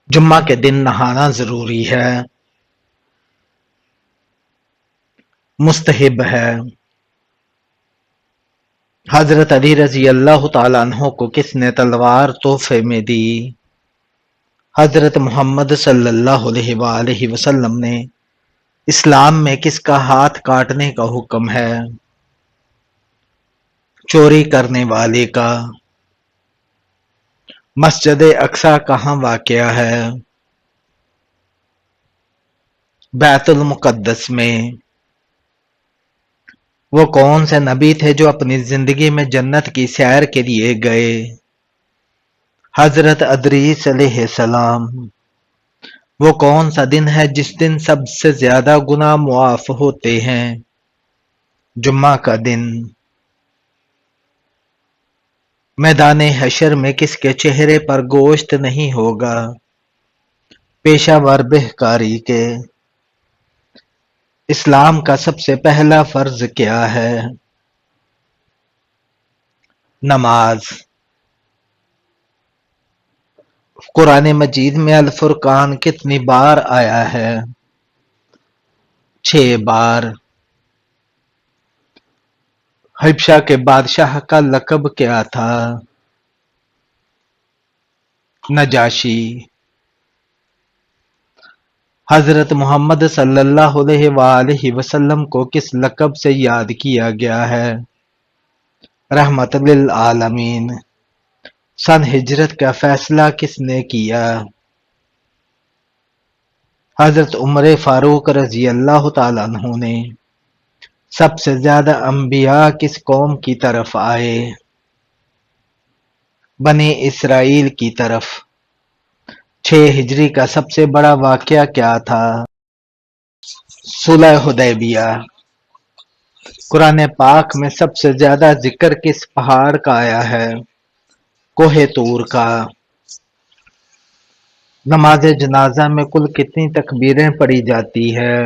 جمعہ کے دن نہانا ضروری ہے، مستحب ہے۔ حضرت علی رضی اللہ تعالیٰ عنہ کو کس نے تلوار تحفے میں دی؟ حضرت محمد صلی اللہ علیہ وآلہ وسلم نے۔ اسلام میں کس کا ہاتھ کاٹنے کا حکم ہے؟ چوری کرنے والے کا۔ مسجد اقصی کہاں واقع ہے؟ بیت المقدس میں۔ وہ کون سے نبی تھے جو اپنی زندگی میں جنت کی سیر کے لیے گئے؟ حضرت ادریس علیہ السلام۔ وہ کون سا دن ہے جس دن سب سے زیادہ گناہ معاف ہوتے ہیں؟ جمعہ کا دن۔ میدان حشر میں کس کے چہرے پر گوشت نہیں ہوگا؟ پیشہ ور بہکاری کے۔ اسلام کا سب سے پہلا فرض کیا ہے؟ نماز۔ قرآن مجید میں الفرقان کتنی بار آیا ہے؟ 6 بار۔ حبشہ کے بادشاہ کا لقب کیا تھا؟ نجاشی۔ حضرت محمد صلی اللہ علیہ وآلہ وسلم کو کس لقب سے یاد کیا گیا ہے؟ رحمت للعالمین۔ سن ہجرت کا فیصلہ کس نے کیا؟ حضرت عمر فاروق رضی اللہ تعالیٰ عنہ نے۔ سب سے زیادہ انبیاء کس قوم کی طرف آئے؟ بنی اسرائیل کی طرف۔ 6 ہجری کا سب سے بڑا واقعہ کیا تھا؟ صلح حدیبیہ۔ قرآن پاک میں سب سے زیادہ ذکر کس پہاڑ کا آیا ہے؟ کوہ طور کا۔ نماز جنازہ میں کل کتنی تکبیریں پڑھی جاتی ہے؟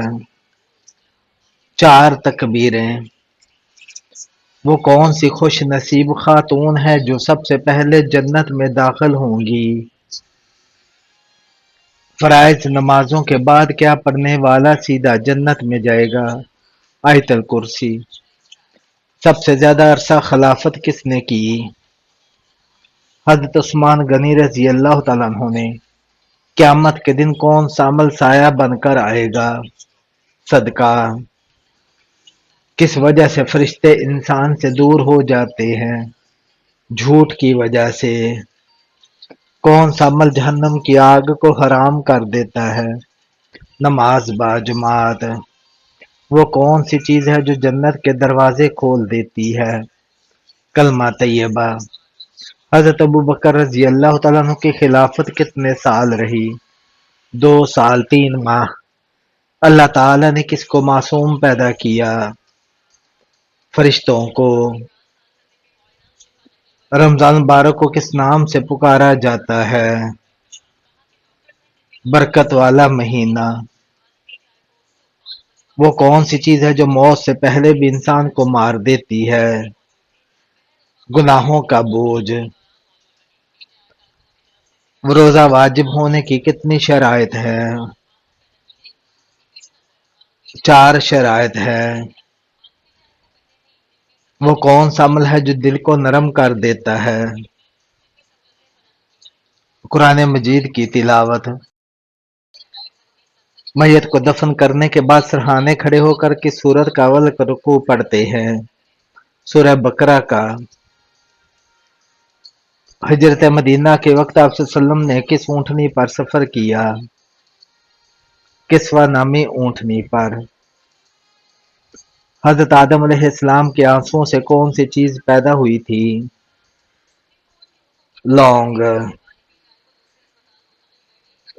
4 تکبیریں۔ وہ کون سی خوش نصیب خاتون ہے جو سب سے پہلے جنت میں داخل ہوں گی؟ فرائض نمازوں کے بعد کیا پڑھنے والا سیدھا جنت میں جائے گا؟ آیت الکرسی۔ سب سے زیادہ عرصہ خلافت کس نے کی؟ حضرت عثمان غنی رضی اللہ تعالیٰ عنہ نے۔ قیامت کے دن کون سا عمل سایہ بن کر آئے گا؟ صدقہ۔ کس وجہ سے فرشتے انسان سے دور ہو جاتے ہیں؟ جھوٹ کی وجہ سے۔ کون سا عمل جہنم کی آگ کو حرام کر دیتا ہے؟ نماز با جماعت۔ وہ کون سی چیز ہے جو جنت کے دروازے کھول دیتی ہے؟ کلمہ طیبہ۔ حضرت ابوبکر رضی اللہ تعالیٰ عنہ کی خلافت کتنے سال رہی؟ 2 سال 3 ماہ۔ اللہ تعالیٰ نے کس کو معصوم پیدا کیا؟ فرشتوں کو۔ رمضان مبارک کو کس نام سے پکارا جاتا ہے؟ برکت والا مہینہ۔ وہ کون سی چیز ہے جو موت سے پہلے بھی انسان کو مار دیتی ہے؟ گناہوں کا بوجھ۔ روزہ واجب ہونے کی کتنی شرائط ہے؟ 4 شرائط ہے۔ وہ کون سا عمل ہے جو دل کو نرم کر دیتا ہے؟ قرآن مجید کی تلاوت۔ میت کو دفن کرنے کے بعد سرہانے کھڑے ہو کر کس سورت کا اول رکوع پڑھتے ہیں؟ سورہ بقرہ کا۔ ہجرت مدینہ کے وقت آپ صلی اللہ علیہ وسلم نے کس اونٹنی پر سفر کیا؟ کسوہ نامی اونٹنی پر۔ حضرت آدم علیہ السلام کے آنسوؤں سے کون سی چیز پیدا ہوئی تھی؟ لونگ۔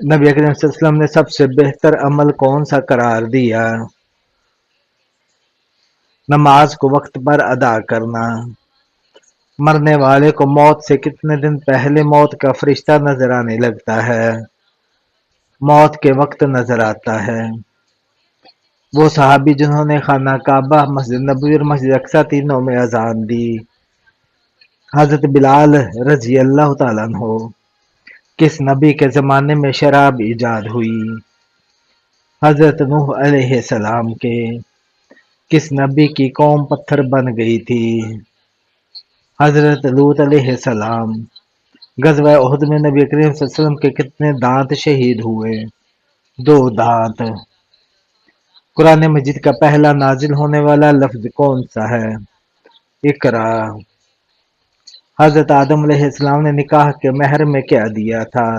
نبی اکرم صلی اللہ علیہ وسلم نے سب سے بہتر عمل کون سا قرار دیا؟ نماز کو وقت پر ادا کرنا۔ مرنے والے کو موت سے کتنے دن پہلے موت کا فرشتہ نظر آنے لگتا ہے؟ موت کے وقت نظر آتا ہے۔ وہ صحابی جنہوں نے خانہ کعبہ، مسجد نبوی اور مسجد اقصی تینوں میں اذان دی؟ حضرت بلال رضی اللہ تعالیٰ عنہ۔ کس نبی کے زمانے میں شراب ایجاد ہوئی؟ حضرت نوح علیہ السلام کے۔ کس نبی کی قوم پتھر بن گئی تھی؟ حضرت لوط علیہ السلام۔ غزوہ احد میں نبی کریم صلی اللہ علیہ وسلم کے کتنے دانت شہید ہوئے؟ 2 دانت۔ قرآن مجید کا پہلا نازل ہونے والا لفظ کون سا ہے؟ اقرا۔ حضرت آدم علیہ السلام نے نکاح کے مہر میں کیا دیا تھا؟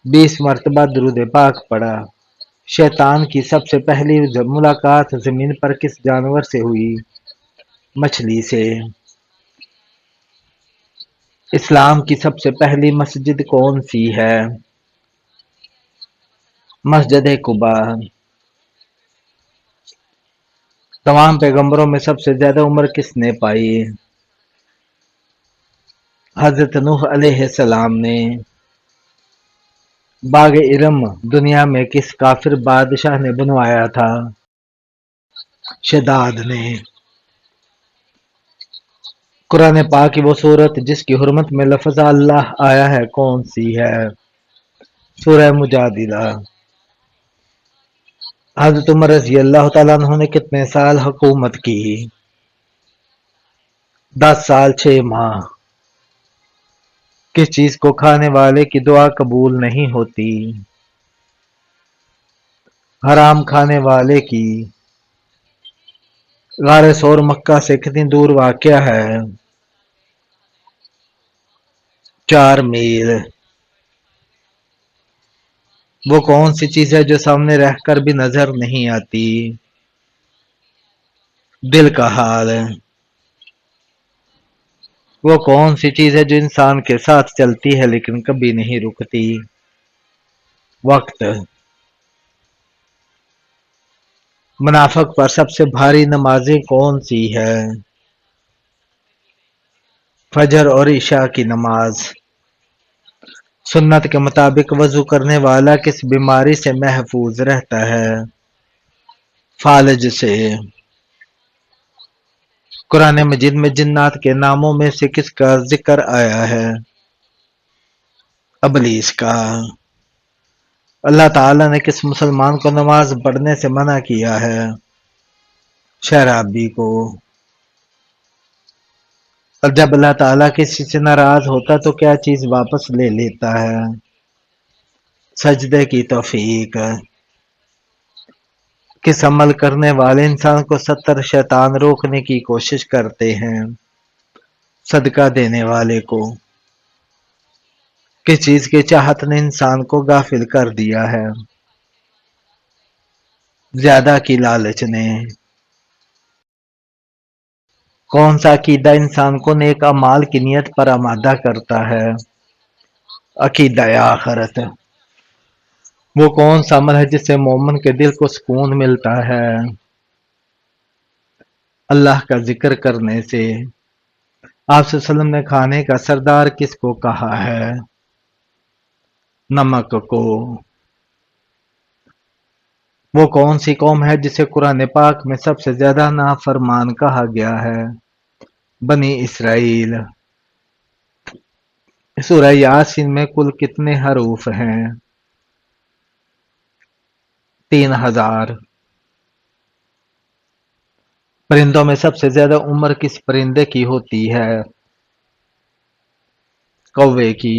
20 مرتبہ درود پاک پڑھا۔ شیطان کی سب سے پہلی ملاقات زمین پر کس جانور سے ہوئی؟ مچھلی سے۔ اسلام کی سب سے پہلی مسجد کون سی ہے؟ مسجد قباء۔ تمام پیغمبروں میں سب سے زیادہ عمر کس نے پائی؟ حضرت نوح علیہ السلام نے۔ باغ ارم دنیا میں کس کافر بادشاہ نے بنوایا تھا؟ شداد نے۔ قرآن پاک کی وہ سورت جس کی حرمت میں لفظ اللہ آیا ہے کون سی ہے؟ سورہ مجادلہ۔ حضرت عمر رضی اللہ تعالیٰ عنہ نے کتنے سال حکومت کی؟ 10 سال 6 ماہ۔ کس چیز کو کھانے والے کی دعا قبول نہیں ہوتی؟ حرام کھانے والے کی۔ غار ثور مکہ سے کتنی دور واقع ہے؟ 4 میل۔ وہ کون سی چیز ہے جو سامنے رہ کر بھی نظر نہیں آتی؟ دل کا حال۔ وہ کون سی چیز ہے جو انسان کے ساتھ چلتی ہے لیکن کبھی نہیں رکتی؟ وقت۔ منافق پر سب سے بھاری نمازیں کون سی ہے؟ فجر اور عشاء کی نماز۔ سنت کے مطابق وضو کرنے والا کس بیماری سے محفوظ رہتا ہے؟ فالج سے۔ قرآن مجید میں جنات کے ناموں میں سے کس کا ذکر آیا ہے؟ ابلیس کا۔ اللہ تعالیٰ نے کس مسلمان کو نماز پڑھنے سے منع کیا ہے؟ شرابی کو۔ اور جب اللہ تعالیٰ کسی سے ناراض ہوتا تو کیا چیز واپس لے لیتا ہے؟ سجدے کی توفیق۔ کس عمل کرنے والے انسان کو 70 شیطان روکنے کی کوشش کرتے ہیں؟ صدقہ دینے والے کو۔ کس چیز کی چاہت نے انسان کو غافل کر دیا ہے؟ زیادہ کی لالچ نے۔ کون سا عقیدہ انسان کو نیک اعمال کی نیت پر آمادہ کرتا ہے؟ عقیدہ آخرت۔ وہ کون سا عمل ہے جس سے مومن کے دل کو سکون ملتا ہے؟ اللہ کا ذکر کرنے سے۔ آپ صلی اللہ علیہ وسلم نے کھانے کا سردار کس کو کہا ہے؟ نمک کو۔ وہ کون سی قوم ہے جسے قرآن پاک میں سب سے زیادہ نافرمان کہا گیا ہے؟ بنی اسرائیل۔ سورہ یاسین میں کل کتنے حروف ہیں؟ 3000۔ پرندوں میں سب سے زیادہ عمر کس پرندے کی ہوتی ہے؟ کوے کی۔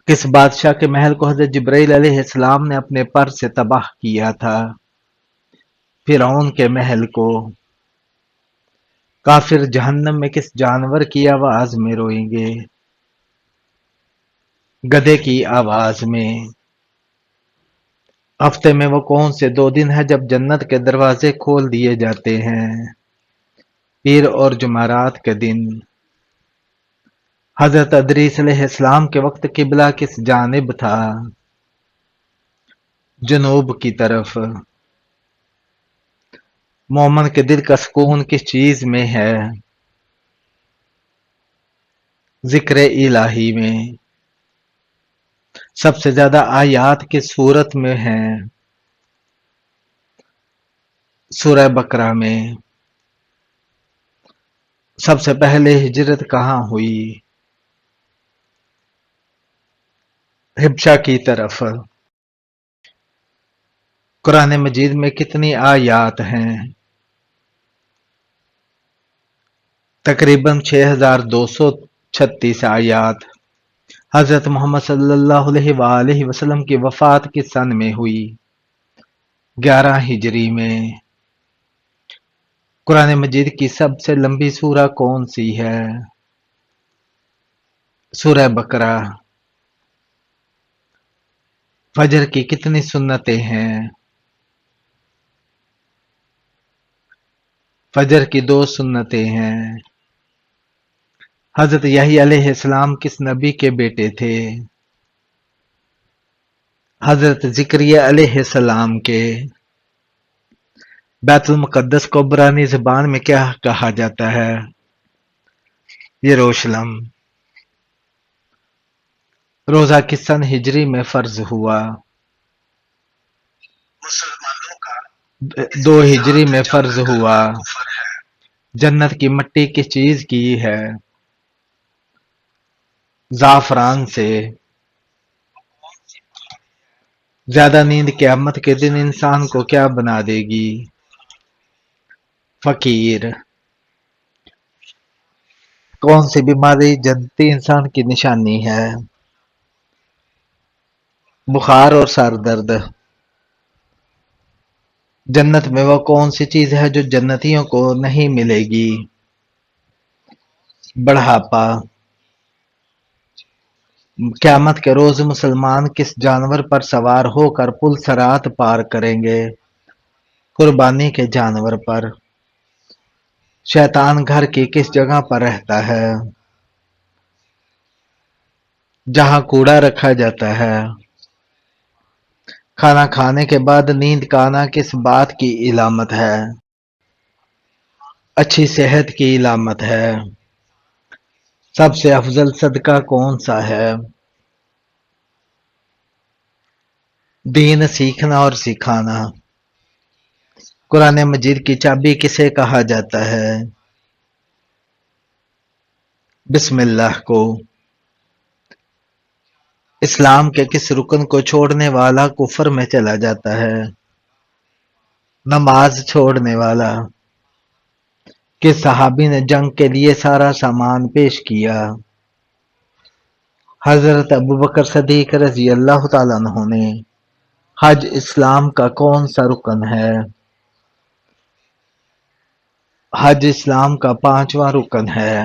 کس بادشاہ کے محل کو حضرت جبرائیل علیہ السلام نے اپنے پر سے تباہ کیا تھا؟ فرعون کے محل کو۔ کافر جہنم میں کس جانور کی آواز میں روئیں گے؟ گدھے کی آواز میں۔ ہفتے میں وہ کون سے 2 دن ہے جب جنت کے دروازے کھول دیے جاتے ہیں؟ پیر اور جمعرات کے دن۔ حضرت ادریس علیہ السلام کے وقت قبلہ کس جانب تھا؟ جنوب کی طرف۔ مومن کے دل کا سکون کس چیز میں ہے؟ ذکر الہی میں۔ سب سے زیادہ آیات کس سورت میں ہیں؟ سورہ بقرہ میں۔ سب سے پہلے ہجرت کہاں ہوئی؟ حبشہ کی طرف۔ قرآن مجید میں کتنی آیات ہیں؟ تقریباً 6236 آیات۔ حضرت محمد صلی اللہ علیہ وآلہ وسلم کی وفات کس سن میں ہوئی؟ 11 ہجری میں۔ قرآن مجید کی سب سے لمبی سورہ کون سی ہے؟ سورہ بقرہ۔ فجر کی کتنی سنتیں ہیں؟ فجر کی 2 سنتیں ہیں۔ حضرت یحییٰ علیہ السلام کس نبی کے بیٹے تھے؟ حضرت زکریا علیہ السلام کے۔ بیت المقدس کو عبرانی زبان میں کیا کہا جاتا ہے؟ یروشلم۔ روزہ کس سن ہجری میں فرض ہوا؟ 2 ہجری میں فرض ہوا۔ جنت کی مٹی کس چیز کی ہے؟ زعفران سے۔ زیادہ نیند قیامت کے دن انسان کو کیا بنا دے گی؟ فقیر۔ کون سی بیماری جنتی انسان کی نشانی ہے؟ بخار اور سر درد۔ جنت میں وہ کون سی چیز ہے جو جنتیوں کو نہیں ملے گی؟ بڑھاپا۔ قیامت کے روز مسلمان کس جانور پر سوار ہو کر پل صراط پار کریں گے؟ قربانی کے جانور پر۔ شیطان گھر کی کس جگہ پر رہتا ہے؟ جہاں کوڑا رکھا جاتا ہے۔ کھانا کھانے کے بعد نیند کا آنا کس بات کی علامت ہے؟ اچھی صحت کی علامت ہے۔ سب سے افضل صدقہ کون سا ہے؟ دین سیکھنا اور سکھانا۔ قرآن مجید کی چابی کسے کہا جاتا ہے؟ بسم اللہ کو۔ اسلام کے کس رکن کو چھوڑنے والا کفر میں چلا جاتا ہے؟ نماز چھوڑنے والا۔ کس صحابی نے جنگ کے لیے سارا سامان پیش کیا؟ حضرت ابوبکر صدیق رضی اللہ تعالیٰ عنہ نے۔ حج اسلام کا کون سا رکن ہے؟ حج اسلام کا 5واں رکن ہے۔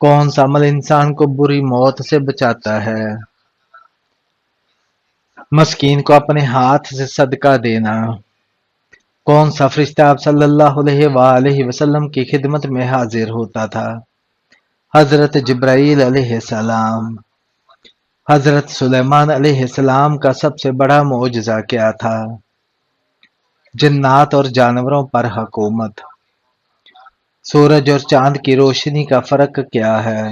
کون سا عمل انسان کو بری موت سے بچاتا ہے؟ مسکین کو اپنے ہاتھ سے صدقہ دینا۔ کون سا فرشتہ آپ صلی اللہ علیہ وآلہ وسلم کی خدمت میں حاضر ہوتا تھا؟ حضرت جبرائیل علیہ السلام۔ حضرت سلیمان علیہ السلام کا سب سے بڑا معجزہ کیا تھا؟ جنات اور جانوروں پر حکومت۔ سورج اور چاند کی روشنی کا فرق کیا ہے؟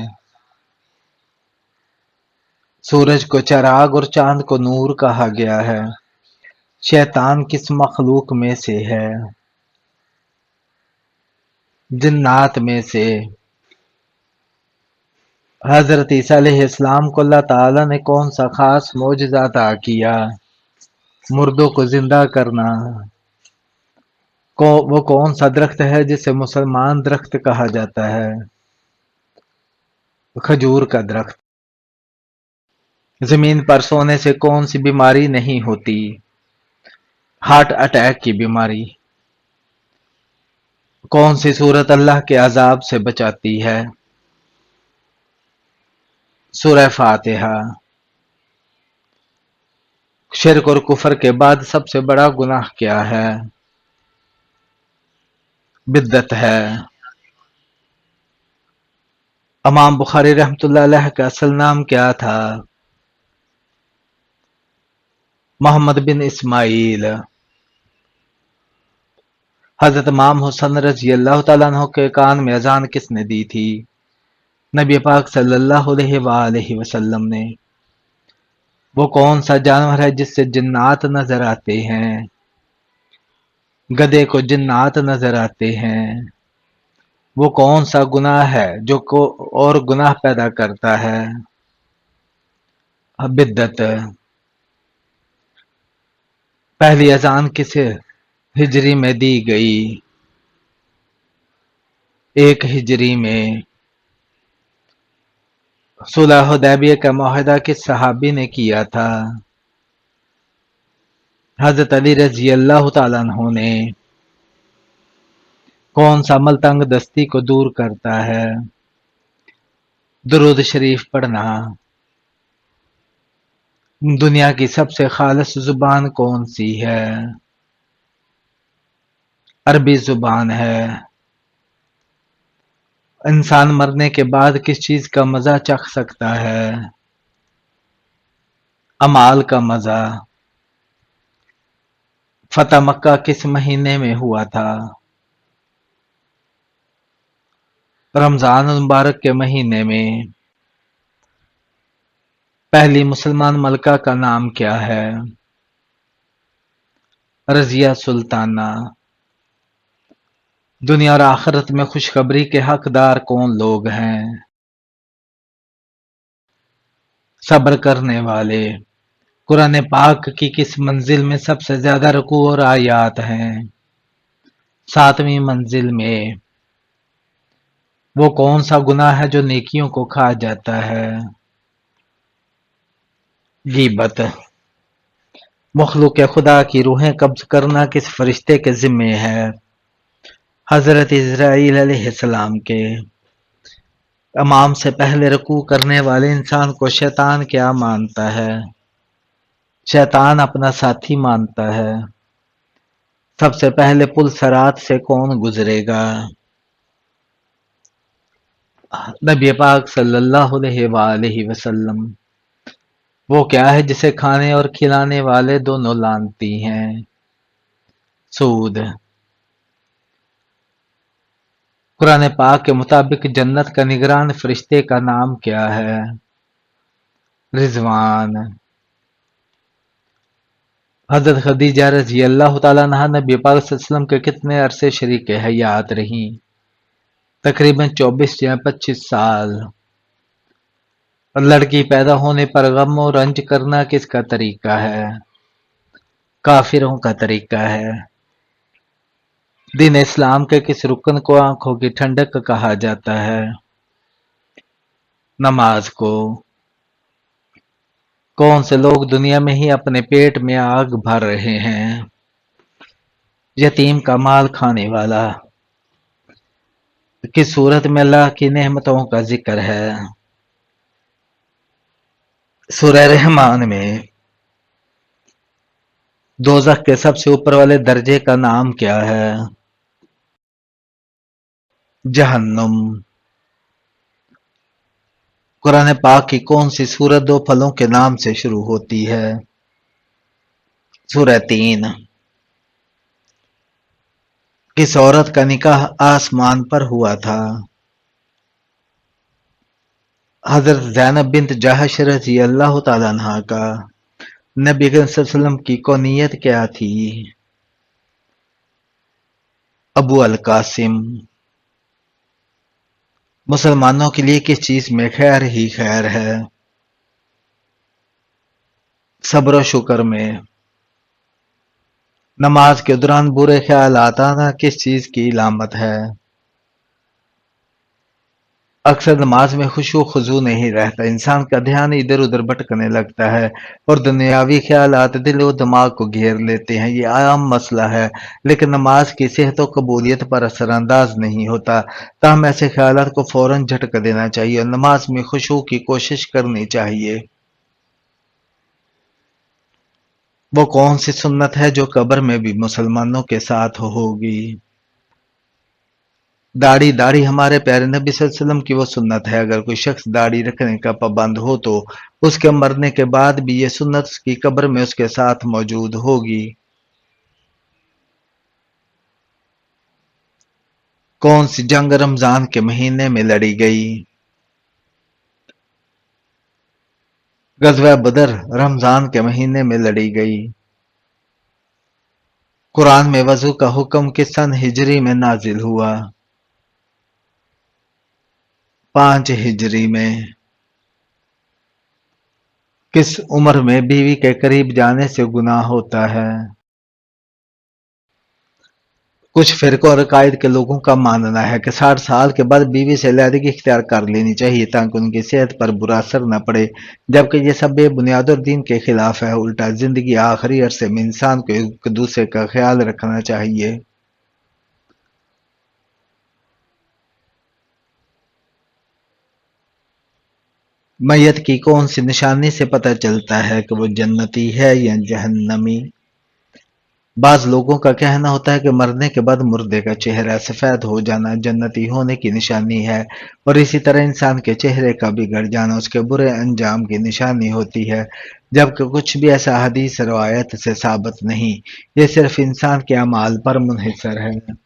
سورج کو چراغ اور چاند کو نور کہا گیا ہے۔ شیطان کس مخلوق میں سے ہے؟ جنات میں سے۔ حضرت عیسیٰ علیہ السلام کو اللہ تعالیٰ نے کون سا خاص معجزہ عطا کیا؟ مردوں کو زندہ کرنا۔ وہ کون سا درخت ہے جسے مسلمان درخت کہا جاتا ہے؟ کھجور کا درخت۔ زمین پر سونے سے کون سی بیماری نہیں ہوتی؟ ہارٹ اٹیک کی بیماری۔ کون سی سورت اللہ کے عذاب سے بچاتی ہے؟ سورہ فاتحہ۔ شرک اور کفر کے بعد سب سے بڑا گناہ کیا ہے؟ بدعت ہے۔ امام بخاری رحمۃ اللہ علیہ کا اصل نام کیا تھا؟ محمد بن اسماعیل۔ حضرت امام حسن رضی اللہ تعالیٰ عنہ کے کان میں اذان کس نے دی تھی؟ نبی پاک صلی اللہ علیہ وآلہ وسلم نے۔ وہ کون سا جانور ہے جس سے جنات نظر آتے ہیں؟ گدھے کو جنات نظر آتے ہیں۔ وہ کون سا گناہ ہے جو اور گناہ پیدا کرتا ہے؟ بدت پہلی اذان کس ہجری میں دی گئی؟ 1 ہجری میں۔ صلح حدیبیہ کا معاہدہ کس صحابی نے کیا تھا؟ حضرت علی رضی اللہ تعالیٰ عنہ نے۔ کون سا عمل تنگ دستی کو دور کرتا ہے؟ درود شریف پڑھنا۔ دنیا کی سب سے خالص زبان کون سی ہے؟ عربی زبان ہے۔ انسان مرنے کے بعد کس چیز کا مزہ چکھ سکتا ہے؟ اعمال کا مزہ۔ فتح مکہ کس مہینے میں ہوا تھا؟ رمضان المبارک کے مہینے میں۔ پہلی مسلمان ملکہ کا نام کیا ہے؟ رضیہ سلطانہ۔ دنیا اور آخرت میں خوشخبری کے حقدار کون لوگ ہیں؟ صبر کرنے والے۔ قرآن پاک کی کس منزل میں سب سے زیادہ رکوع اور آیات ہیں؟ 7ویں منزل میں۔ وہ کون سا گناہ ہے جو نیکیوں کو کھا جاتا ہے؟ غیبت۔ مخلوق خدا کی روحیں قبض کرنا کس فرشتے کے ذمے ہے؟ حضرت اسرائیل علیہ السلام کے۔ امام سے پہلے رکوع کرنے والے انسان کو شیطان کیا مانتا ہے؟ شیطان اپنا ساتھی مانتا ہے۔ سب سے پہلے پل صراط سے کون گزرے گا؟ نبی پاک صلی اللہ علیہ وآلہ وسلم۔ وہ کیا ہے جسے کھانے اور کھلانے والے دونوں لانتی ہیں؟ سود۔ قرآن پاک کے مطابق جنت کا نگران فرشتے کا نام کیا ہے؟ رضوان۔ حضرت خدیجہ رضی اللہ تعالیٰ عنہا نبی پاک صلی اللہ علیہ وسلم کے کتنے عرصے شریک حیات رہیں؟ تقریباً 24 یا 25 سال۔ لڑکی پیدا ہونے پر غم و رنج کرنا کس کا طریقہ ہے؟ کافروں کا طریقہ ہے۔ دین اسلام کے کس رکن کو آنکھوں کی ٹھنڈک کہا جاتا ہے؟ نماز کو۔ کون سے لوگ دنیا میں ہی اپنے پیٹ میں آگ بھر رہے ہیں؟ یتیم کا مال کھانے والا۔ کس صورت میں اللہ کی نعمتوں کا ذکر ہے؟ سورہ رحمان میں۔ دوزخ کے سب سے اوپر والے درجے کا نام کیا ہے؟ جہنم۔ قرآن پاک کی کون سی سورت 2 پھلوں کے نام سے شروع ہوتی ہے؟ سورہ 3۔ کس عورت کا نکاح آسمان پر ہوا تھا؟ حضرت زینب بنت جحش رضی اللہ تعالیٰ عنہا کا۔ نبی صلی اللہ علیہ وسلم کی کونیت کیا تھی؟ ابو القاسم۔ مسلمانوں کے لیے کس چیز میں خیر ہی خیر ہے؟ صبر و شکر میں۔ نماز کے دوران برے خیالات آنا کس چیز کی علامت ہے؟ اکثر نماز میں خشوع و خضوع نہیں رہتا، انسان کا دھیان ادھر ادھر بھٹکنے لگتا ہے اور دنیاوی خیالات دل و دماغ کو گھیر لیتے ہیں۔ یہ عام مسئلہ ہے، لیکن نماز کی صحت و قبولیت پر اثر انداز نہیں ہوتا۔ تاہم ایسے خیالات کو فوراً جھٹکا دینا چاہیے اور نماز میں خشوع کی کوشش کرنی چاہیے۔ وہ کون سی سنت ہے جو قبر میں بھی مسلمانوں کے ساتھ ہوگی؟ داڑھی ہمارے پیارے نبی صلی اللہ علیہ وسلم کی وہ سنت ہے، اگر کوئی شخص داڑھی رکھنے کا پابند ہو تو اس کے مرنے کے بعد بھی یہ سنت اس کی قبر میں اس کے ساتھ موجود ہوگی۔ کون سی جنگ رمضان کے مہینے میں لڑی گئی؟ غزوہ بدر رمضان کے مہینے میں لڑی گئی۔ قرآن میں وضو کا حکم کس سن ہجری میں نازل ہوا؟ 5 ہجری میں۔ کس عمر میں بیوی کے قریب جانے سے گناہ ہوتا ہے؟ کچھ فرقوں اور عقائد کے لوگوں کا ماننا ہے کہ 60 سال کے بعد بیوی سے علیحدگی اختیار کر لینی چاہیے تاکہ ان کی صحت پر برا اثر نہ پڑے، جبکہ یہ سب بے بنیاد اور دین کے خلاف ہے۔ الٹا زندگی آخری عرصے میں انسان کو ایک دوسرے کا خیال رکھنا چاہیے۔ میت کی کون سی نشانی سے پتہ چلتا ہے کہ وہ جنتی ہے یا جہنمی؟ بعض لوگوں کا کہنا ہوتا ہے کہ مرنے کے بعد مردے کا چہرہ سفید ہو جانا جنتی ہونے کی نشانی ہے، اور اسی طرح انسان کے چہرے کا بگڑ جانا اس کے برے انجام کی نشانی ہوتی ہے، جبکہ کچھ بھی ایسا حدیث روایت سے ثابت نہیں، یہ صرف انسان کے اعمال پر منحصر ہے۔